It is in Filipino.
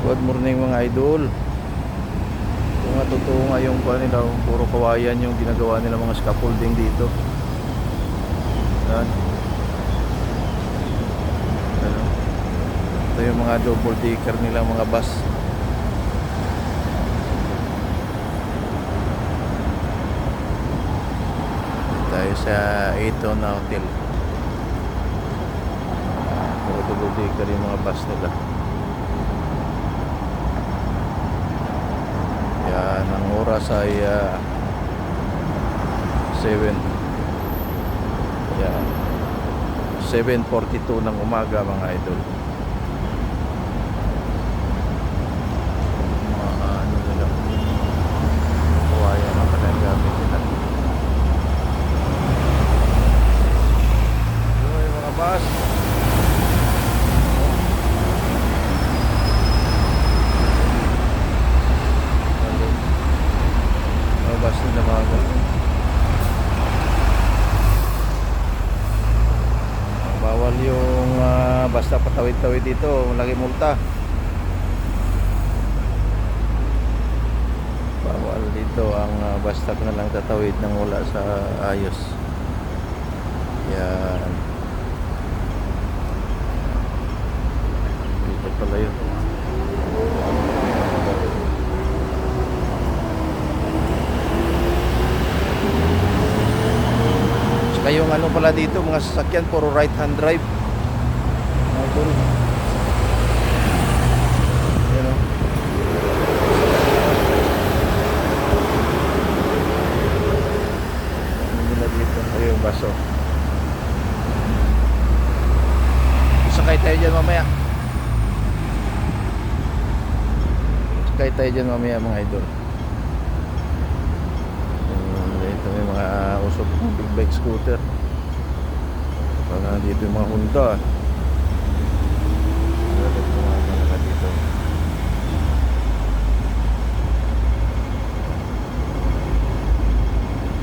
Good morning mga idol. Kung nga totoo nga yung nila, puro kawayan yung ginagawa nila mga scaffolding dito. Yan. Ano? Ito yung mga double decker nila mga bus. Tayo sa Ito na hotel. Puro double decker yung mga bus nila. Yan, ang oras ay 7. Yan, 7:42 ng umaga mga idol. Mga ano nila, kawayan na pala yung gamit nila. So yung mga bus, mga bus nila mga ganun. Bawal yung basta patawid-tawid dito, malaki multa. Bawal dito ang basta ka na lang tatawid nang wala sa ayos. Yan. Dito pala yun. Saka yung ano pala dito, mga sasakyan puro right hand drive. Idol. Yan o. Ano nila dito? Ayun yung baso. Sakay tayo dyan mamaya. Sakay tayo dyan mamaya mga idol. Ito may mga usok big bike scooter. Pag dito yung mga Honda. Dito.